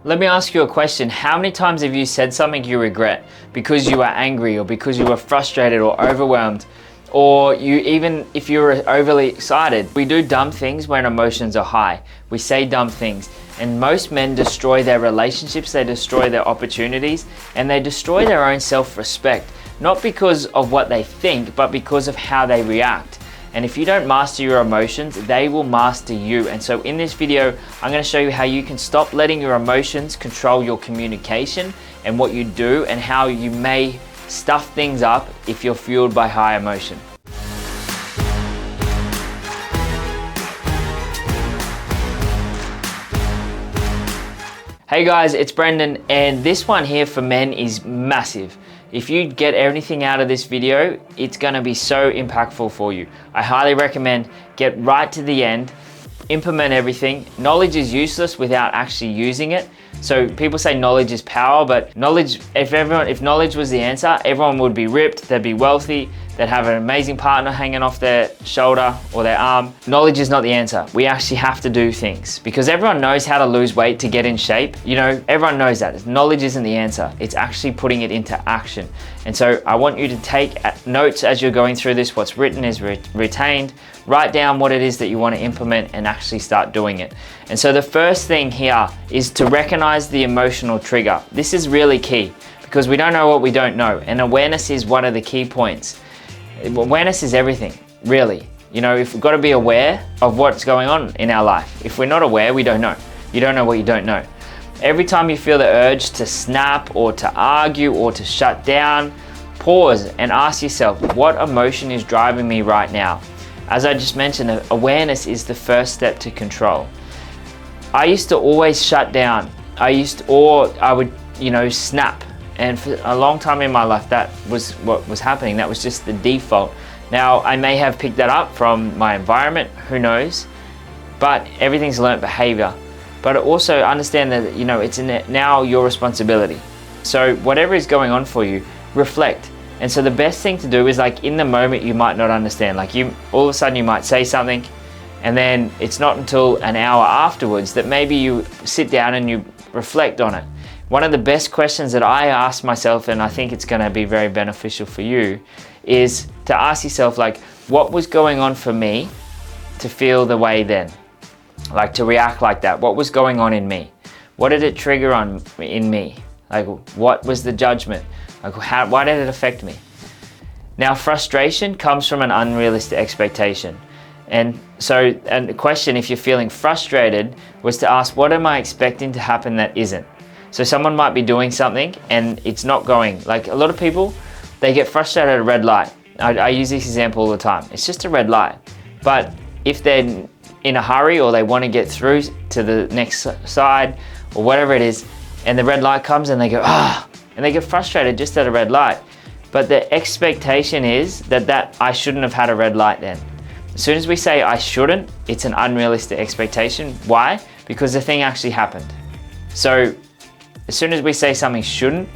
Let me ask you a question. How many times have you said something you regret because you were angry or because you were frustrated or overwhelmed? Or even if you were overly excited. We do dumb things when emotions are high. We say dumb things. And most men destroy their relationships, they destroy their opportunities, and they destroy their own self-respect. Not because of what they think, but because of how they react. And if you don't master your emotions, they will master you. And so in this video, I'm going to show you how you can stop letting your emotions control your communication and what you do, and how you may stuff things up if you're fueled by high emotion. Hey guys, it's Brendan, and this one here for men is massive. If you get anything out of this video, it's gonna be so impactful for you. I highly recommend get right to the end, implement everything. Knowledge is useless without actually using it. So people say knowledge is power, but if knowledge was the answer, everyone would be ripped, they'd be wealthy, they'd have an amazing partner hanging off their shoulder or their arm. Knowledge is not the answer. We actually have to do things because everyone knows how to lose weight to get in shape. You know, everyone knows that. Knowledge isn't the answer. It's actually putting it into action. And so I want you to take notes as you're going through this. What's written is retained. Write down what it is that you want to implement and actually start doing it. And so the first thing here is to recognize the emotional trigger. This is really key because we don't know what we don't know. And awareness is one of the key points. Awareness is everything, really. You know, if we've got to be aware of what's going on in our life. If we're not aware, we don't know. You don't know what you don't know. Every time you feel the urge to snap or to argue or to shut down, pause and ask yourself, what emotion is driving me right now? As I just mentioned, awareness is the first step to control. I used to always shut down. I would, snap. And for a long time in my life, that was what was happening. That was just the default. Now, I may have picked that up from my environment, who knows? But everything's learnt behavior. But also understand that, it's now your responsibility. So whatever is going on for you, reflect. And so the best thing to do is, like, in the moment you might not understand. Like, all of a sudden you might say something, and then it's not until an hour afterwards that maybe you sit down and you reflect on it. One of the best questions that I ask myself, and I think it's going to be very beneficial for you, is to ask yourself, like, what was going on for me to feel the way then? Like, to react like that. What was going on in me? What did it trigger in me? Like, what was the judgment? Like, why did it affect me? Now, frustration comes from an unrealistic expectation. And so, the question, if you're feeling frustrated, was to ask, what am I expecting to happen that isn't? So someone might be doing something and it's not going. Like, a lot of people, they get frustrated at a red light. I use this example all the time. It's just a red light. But if they're in a hurry or they want to get through to the next side or whatever it is, and the red light comes and they go, and they get frustrated just at a red light. But the expectation is that I shouldn't have had a red light then. As soon as we say I shouldn't, it's an unrealistic expectation. Why? Because the thing actually happened. So as soon as we say something shouldn't,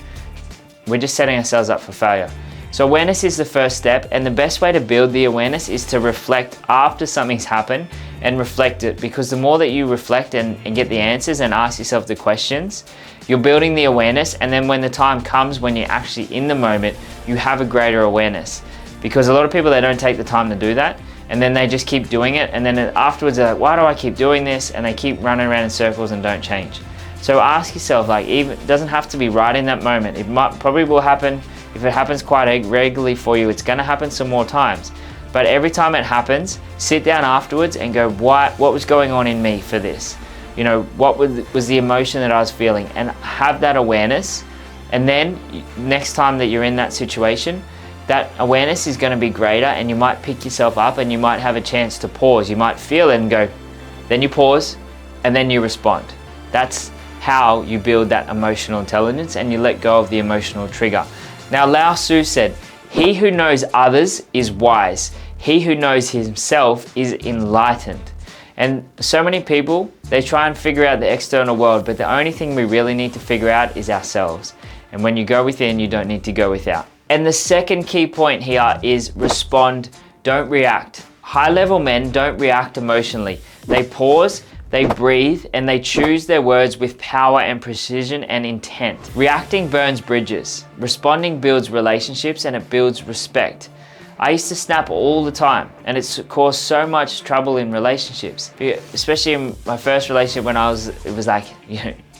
we're just setting ourselves up for failure. So awareness is the first step, and the best way to build the awareness is to reflect after something's happened and reflect it, because the more that you reflect and get the answers and ask yourself the questions, you're building the awareness, and then when the time comes when you're actually in the moment, you have a greater awareness. Because a lot of people, they don't take the time to do that, and then they just keep doing it, and then afterwards they're like, why do I keep doing this? And they keep running around in circles and don't change. So ask yourself, like, even it doesn't have to be right in that moment. It probably will happen. If it happens quite regularly for you, it's gonna happen some more times. But every time it happens, sit down afterwards and go, what was going on in me for this? What was the emotion that I was feeling? And have that awareness. And then next time that you're in that situation, that awareness is gonna be greater, and you might pick yourself up and you might have a chance to pause. You might feel it and go, then you pause, and then you respond. That's how you build that emotional intelligence, and you let go of the emotional trigger. Now, Lao Tzu said, he who knows others is wise. He who knows himself is enlightened. And so many people, they try and figure out the external world, but the only thing we really need to figure out is ourselves. And when you go within, you don't need to go without. And the second key point here is respond, don't react. High-level men don't react emotionally. They pause, They breathe and they choose their words with power and precision and intent. Reacting burns bridges. Responding builds relationships and it builds respect. I used to snap all the time and it's caused so much trouble in relationships, especially in my first relationship when it was like,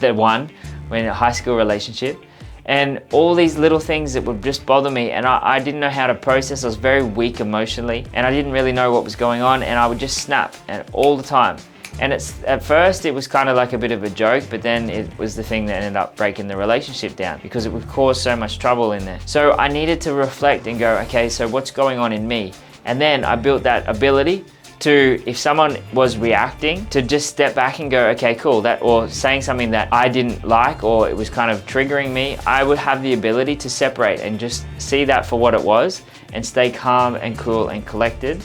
the one, when a high school relationship. And all these little things that would just bother me, and I didn't know how to process. I was very weak emotionally and I didn't really know what was going on, and I would just snap and all the time. And at first it was kind of like a bit of a joke, but then it was the thing that ended up breaking the relationship down because it would cause so much trouble in there. So I needed to reflect and go, okay, so what's going on in me? And then I built that ability to, if someone was reacting, to just step back and go, okay, cool, or saying something that I didn't like or it was kind of triggering me, I would have the ability to separate and just see that for what it was and stay calm and cool and collected,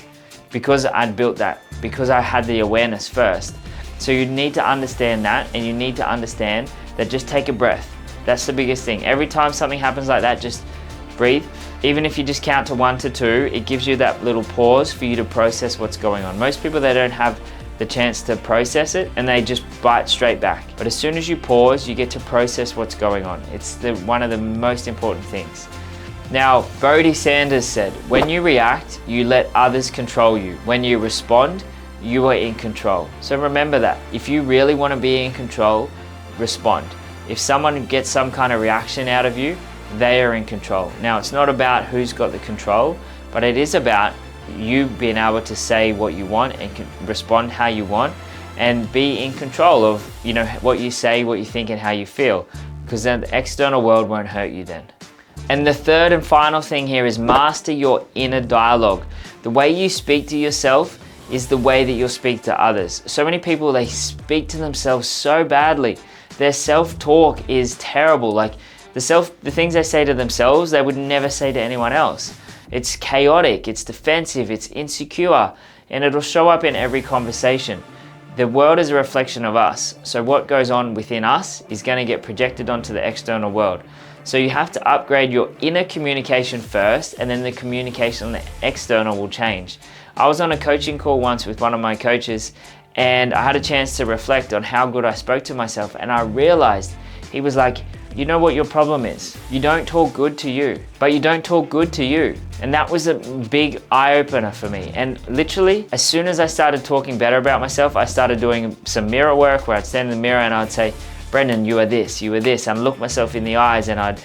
because I'd built that, because I had the awareness first. So you need to understand that, and you need to understand that just take a breath. That's the biggest thing. Every time something happens like that, just breathe. Even if you just count to 1 to 2, it gives you that little pause for you to process what's going on. Most people, they don't have the chance to process it and they just bite straight back. But as soon as you pause, you get to process what's going on. It's one of the most important things. Now, Bodhi Sanders said, when you react, you let others control you. When you respond, you are in control. So remember that. If you really want to be in control, respond. If someone gets some kind of reaction out of you, they are in control. Now, it's not about who's got the control, but it is about you being able to say what you want and respond how you want and be in control of, what you say, what you think, and how you feel, because then the external world won't hurt you then. And the third and final thing here is master your inner dialogue. The way you speak to yourself is the way that you'll speak to others. So many people, they speak to themselves so badly. Their self-talk is terrible. Like the things they say to themselves, they would never say to anyone else. It's chaotic, it's defensive, it's insecure, and it'll show up in every conversation. The world is a reflection of us. So what goes on within us is going to get projected onto the external world. So you have to upgrade your inner communication first, and then the communication on the external will change. I was on a coaching call once with one of my coaches, and I had a chance to reflect on how good I spoke to myself, and I realized, he was like, you know what your problem is? You don't talk good to you, but you don't talk good to you. And that was a big eye-opener for me. And literally, as soon as I started talking better about myself, I started doing some mirror work where I'd stand in the mirror and I'd say, Brendan, you are this, and look myself in the eyes, and I'd,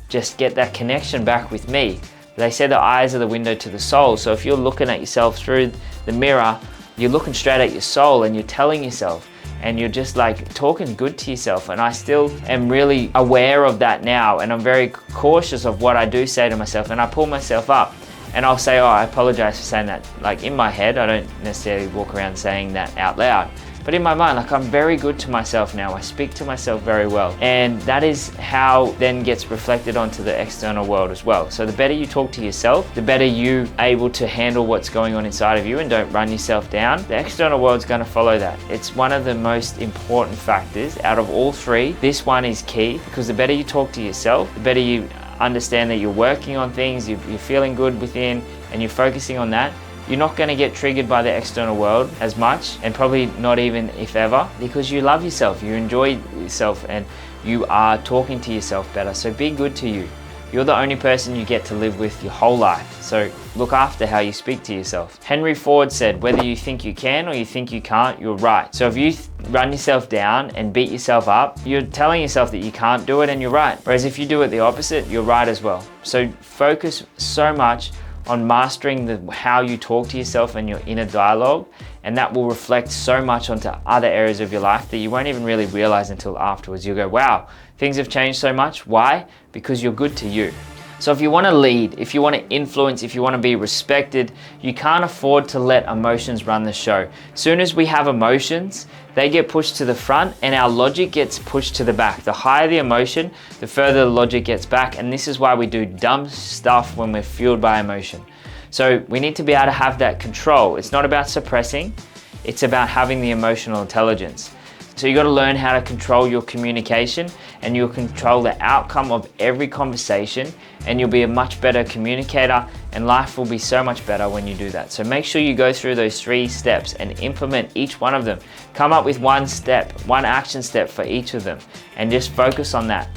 just get that connection back with me. They say the eyes are the window to the soul. So if you're looking at yourself through the mirror, you're looking straight at your soul and you're telling yourself, and you're just like talking good to yourself. And I still am really aware of that now, and I'm very cautious of what I do say to myself, and I pull myself up and I'll say, oh, I apologize for saying that. Like in my head, I don't necessarily walk around saying that out loud. But in my mind, like I'm very good to myself now. I speak to myself very well. And that is how then gets reflected onto the external world as well. So the better you talk to yourself, the better you able to handle what's going on inside of you and don't run yourself down. The external world's gonna follow that. It's one of the most important factors out of all three. This one is key, because the better you talk to yourself, the better you understand that you're working on things, you're feeling good within, and you're focusing on that. You're not going to get triggered by the external world as much, and probably not even if ever, because you love yourself, you enjoy yourself, and you are talking to yourself better. So be good to you. You're the only person you get to live with your whole life. So look after how you speak to yourself. Henry Ford said, whether you think you can or you think you can't, you're right. So if you run yourself down and beat yourself up, you're telling yourself that you can't do it and you're right. Whereas if you do it the opposite, you're right as well. So focus so much on mastering how you talk to yourself and your inner dialogue, and that will reflect so much onto other areas of your life that you won't even really realize until afterwards. You'll go, wow, things have changed so much. Why? Because you're good to you. So if you want to lead, if you want to influence, if you want to be respected, you can't afford to let emotions run the show. As soon as we have emotions, they get pushed to the front and our logic gets pushed to the back. The higher the emotion, the further the logic gets back. And this is why we do dumb stuff when we're fueled by emotion. So we need to be able to have that control. It's not about suppressing, it's about having the emotional intelligence So you got to learn how to control your communication, and you'll control the outcome of every conversation, and you'll be a much better communicator, and life will be so much better when you do that. So make sure you go through those 3 steps and implement each one of them. Come up with one step, one action step for each of them, and just focus on that.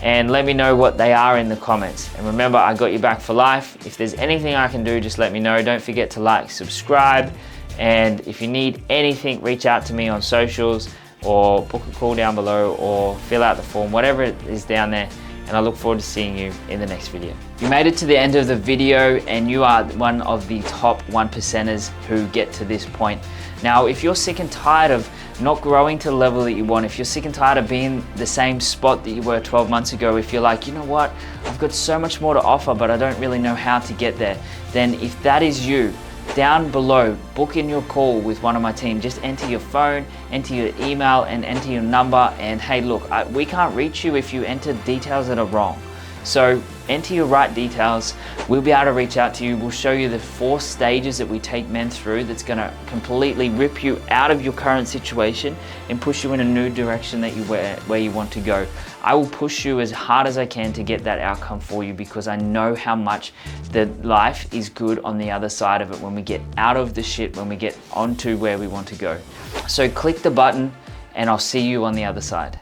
And let me know what they are in the comments. And remember, I got you back for life. If there's anything I can do, just let me know. Don't forget to like, subscribe, and if you need anything, reach out to me on socials, or book a call down below, or fill out the form, whatever it is down there. And I look forward to seeing you in the next video. You made it to the end of the video, and you are one of the top 1%ers who get to this point. Now, if you're sick and tired of not growing to the level that you want, if you're sick and tired of being the same spot that you were 12 months ago, if you're like, you know what, I've got so much more to offer, but I don't really know how to get there, then if that is you, down below, book in your call with one of my team. Just enter your phone, enter your email, and enter your number. And hey, look, we can't reach you if you enter details that are wrong. So enter your right details. We'll be able to reach out to you. We'll show you the 4 stages that we take men through that's gonna completely rip you out of your current situation and push you in a new direction that where you want to go. I will push you as hard as I can to get that outcome for you, because I know how much the life is good on the other side of it when we get out of the shit, when we get onto where we want to go. So click the button, and I'll see you on the other side.